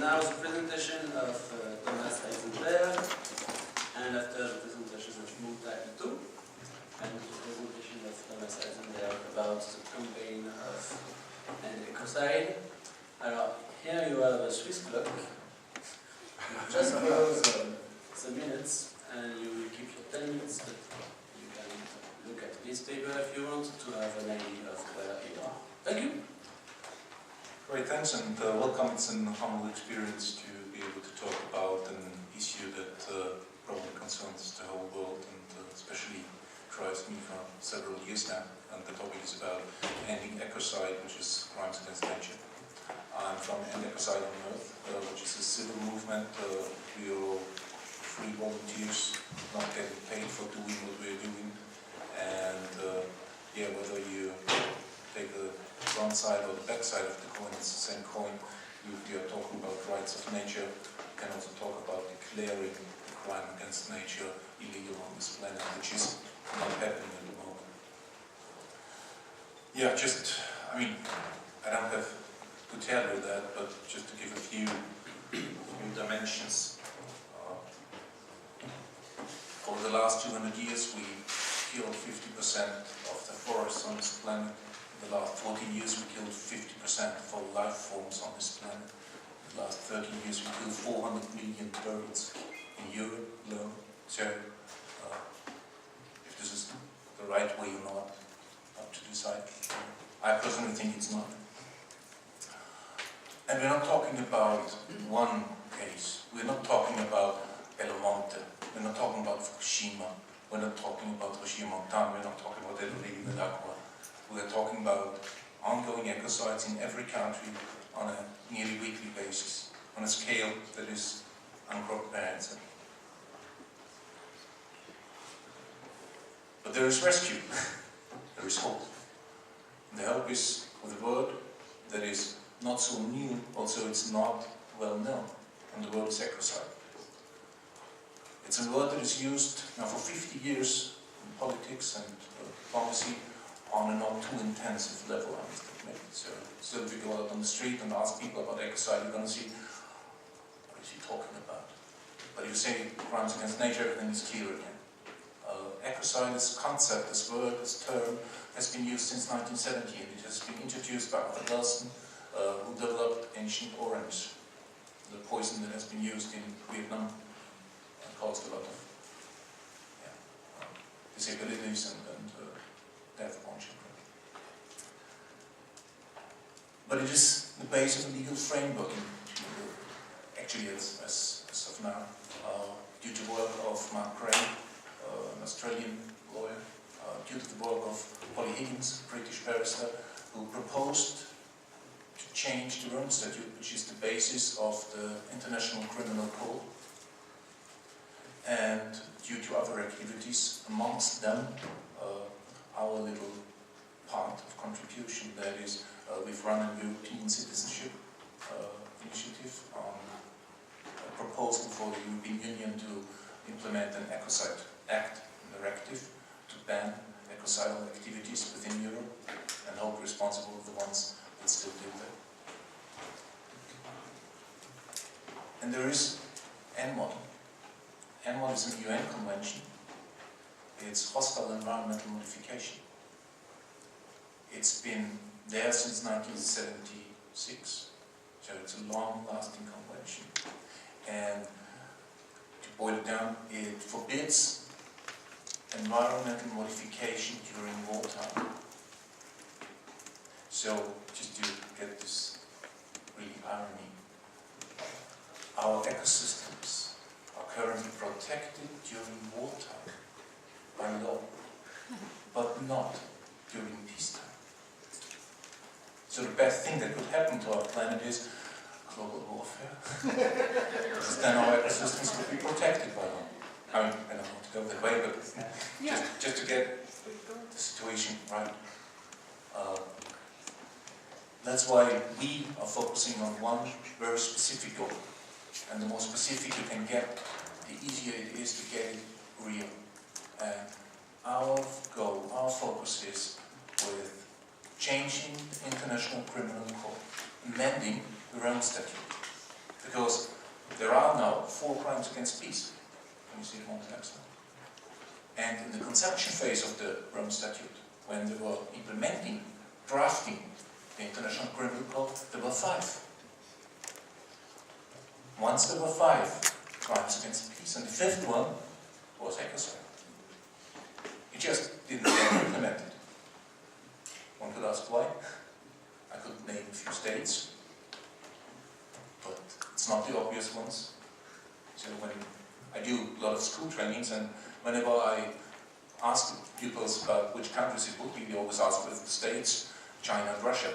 now the presentation of Thomas Eitzenberger, and after the presentation of Muta Ito, and the presentation of Thomas Eitzenberger about the campaign of an Ecocide. Alors, here you have a Swiss clock. You just follow the minutes, and you will keep your 10 minutes, but you can look at this paper if you want to have an idea of where you are. Thank you. Great, thanks, and welcome. It's an humble experience to be able to talk about an issue that probably concerns the whole world and especially drives me for several years now. And the topic is about ending ecocide, which is crimes against nature. I'm from End Ecocide on Earth, which is a civil movement. We are all free volunteers, not getting paid for doing what we're doing. And yeah, whether you take the front side or the back side of the coin, it's the same coin. We are talking about rights of nature. We can also talk about declaring the crime against nature illegal on this planet, which is not happening at the moment. Yeah, I don't have to tell you that, but just to give a few dimensions. Over the last 200 years, we killed 50% of the forests on this planet. In the last 40 years, we killed 50% of all life forms on this planet. In the last 30 years, we killed 400 million birds in Europe alone. So, if this is the right way or not, up to decide. I personally think it's not. And we're not talking about one case. We're not talking about Belo Monte. We're not talking about Fukushima. We're not talking about Regiomontan. We're not talking about El Rio del Agua. We are talking about ongoing ecocides in every country on a nearly weekly basis, on a scale that is uncomprehensible. But there is rescue, there is hope. And the hope is with a word that is not so new, also it's not well known, and the word is ecocide. It's a word that is used now for 50 years in politics and diplomacy, on a not too intensive level, I must admit. So still, if you go out on the street and ask people about ecocide, you're going to see, what is he talking about? But if you say crimes against nature, everything is clear again. Ecocide, this concept, this word, this term, has been used since 1970, and it has been introduced by Arthur Nelson, who developed Ancient Orange, the poison that has been used in Vietnam and caused a lot of disabilities and death upon children. But it is the base of a legal framework, actually as of now, due to the work of Mark Gray, an Australian lawyer, due to the work of Polly Higgins, a British barrister, who proposed to change the Rome Statute, which is the basis of the International Criminal Court, and due to other activities, amongst them our little part of contribution, that is, we've run a European citizenship initiative on a proposal for the European Union to implement an Ecocide Act, a directive, to ban ecocidal activities within Europe and hold responsible the ones that still do that. And there is NMOD. NMOD is an UN convention. It's hostile environmental modification. It's been there since 1976, so it's a long-lasting convention. And to boil it down, it forbids environmental modification during wartime. So, just to get this really irony, our ecosystems are currently protected during wartime by law, but not during peacetime. So the best thing that could happen to our planet is global warfare. Because then our ecosystems would be protected by law. I don't want to go that way, but just to get the situation right. That's why we are focusing on one very specific goal. And the more specific you can get, the easier it is to get it real. And our goal, our focus is with changing the International Criminal Court, amending the Rome Statute. Because there are now 4 crimes against peace. Can you see it on the next slide? And in the conception phase of the Rome Statute, when they were implementing, drafting the International Criminal Code, there were 5. Once there were 5 crimes against peace, and the 5th one was ecocide. It just didn't get implemented. One could ask why. I could name a few states, but it's not the obvious ones. So when I do a lot of school trainings, and whenever I ask pupils about which countries it would be, they always ask with the states, China and Russia.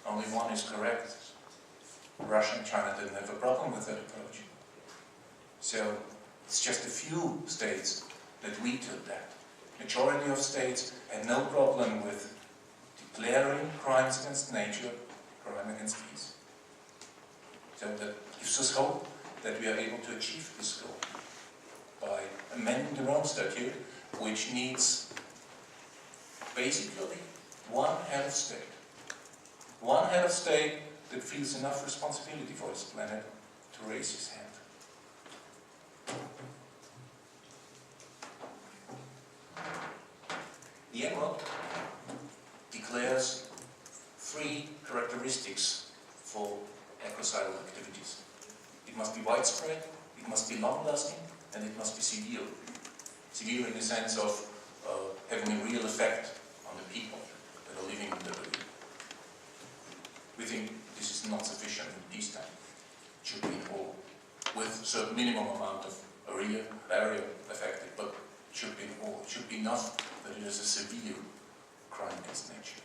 Only one is correct. Russia and China didn't have a problem with that approach. So it's just a few states that vetoed that. Majority of states had no problem with declaring crimes against nature, crime against peace. So that gives us hope that we are able to achieve this goal by amending the Rome Statute, which needs basically one head of state. One head of state that feels enough responsibility for his planet to raise his hand. The emerald declares 3 characteristics for ecocidal activities. It must be widespread, it must be long-lasting, and it must be severe. Severe in the sense of having a real effect on the people that are living in the area. We think this is not sufficient in peacetime. It should be in all, with a certain minimum amount of area affected, but it should be in all. It should be enough that it is a severe crime against nature.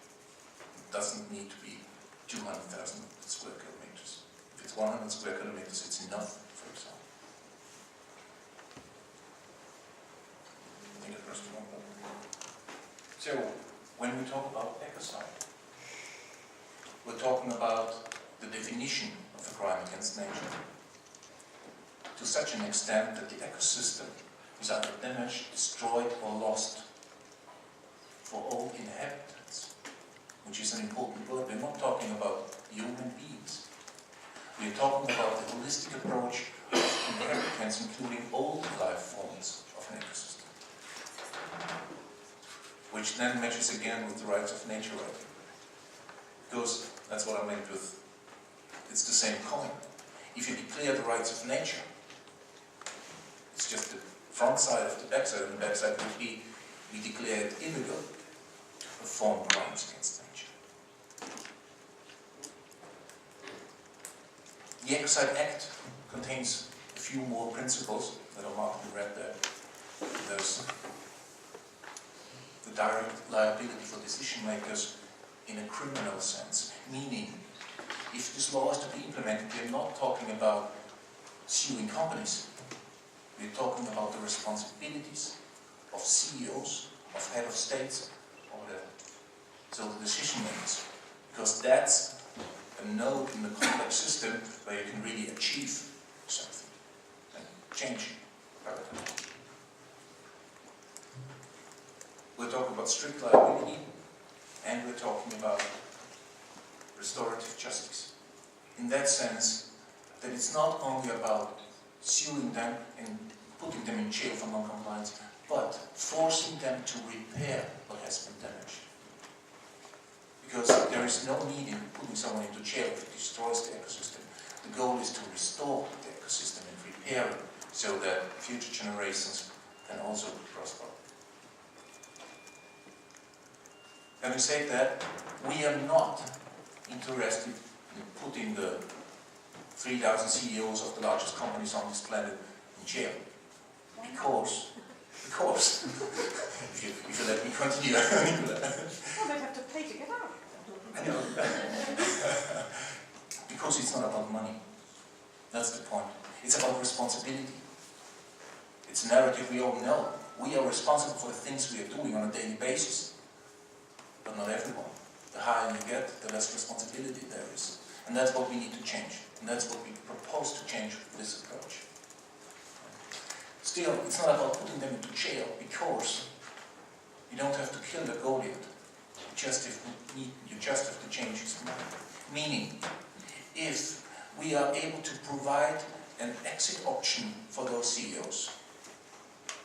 It doesn't need to be 200,000 square kilometers. If it's 100 square kilometers, it's enough, for example. I think I pressed the wrong button. So, when we talk about ecocide, we're talking about the definition of a crime against nature to such an extent that the ecosystem is either damaged, destroyed, or lost for all inhabitants, which is an important word. We're not talking about human beings. We're talking about the holistic approach of inhabitants, including all life forms of an ecosystem, which then matches again with the rights of nature. Because that's what I meant with, it's the same coin. If you declare the rights of nature, it's just the front side of the back side, and the back side would be, we declare it illegal to perform crimes against nature. The Ecocide Act contains a few more principles that are marked in red there. There's the direct liability for decision makers in a criminal sense, meaning if this law is to be implemented, we're not talking about suing companies. We're talking about the responsibilities of CEOs, of head of states, or whatever. So the decision makers, because that's a node in the complex system where you can really achieve something and change paradigm. We're talking about strict liability, and we're talking about restorative justice. In that sense, that it's not only about suing them and putting them in jail for non-compliance, but forcing them to repair what has been damaged. Because there is no need in putting someone into jail if it destroys the ecosystem. The goal is to restore the ecosystem and repair it so that future generations can also prosper. Having said that, we are not interested in putting the 3,000 CEOs of the largest companies on this planet in jail. Because if you let me continue. Well, they'd have to pay to get out. I know. Because it's not about money. That's the point. It's about responsibility. It's a narrative we all know. We are responsible for the things we are doing on a daily basis. But not everyone. The higher you get, the less responsibility there is. And that's what we need to change. And that's what we propose to change with this approach. Still, it's not about putting them into jail, because you don't have to kill the Goliath. You just have to change his mind. Meaning, if we are able to provide an exit option for those CEOs.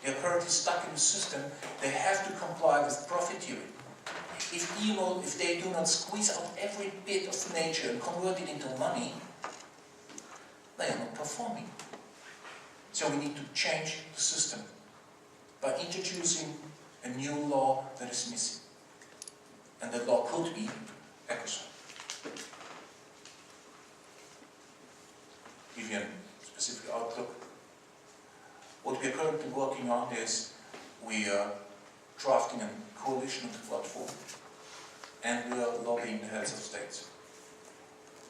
They are currently stuck in the system, they have to comply with profiteering. If they do not squeeze out every bit of nature and convert it into money, they are not performing. So we need to change the system by introducing a new law that is missing. And that law could be Ecocide. Give you a specific outlook. What we are currently working on is we are drafting a coalition platform and we are lobbying the heads of states.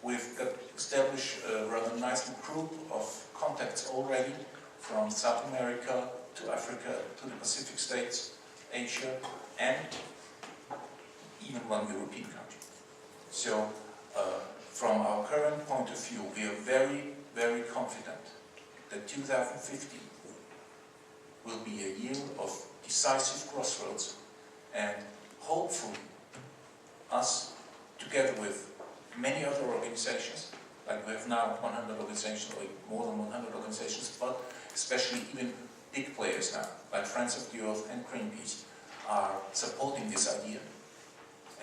We've established a rather nice group of contacts already from South America to Africa to the Pacific states, Asia, and even one European country. So from our current point of view, we are very, very confident that 2015 will be a year of decisive crossroads, and hopefully us, together with many other organizations, like we have now 100 organizations, or more than 100 organizations, but especially even big players now, like Friends of the Earth and Greenpeace, are supporting this idea.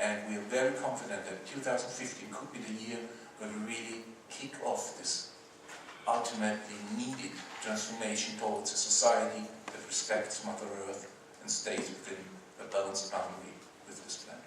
And we are very confident that 2015 could be the year where we really kick off this ultimately needed transformation towards a society that respects Mother Earth and stays within a balanced boundary with this planet.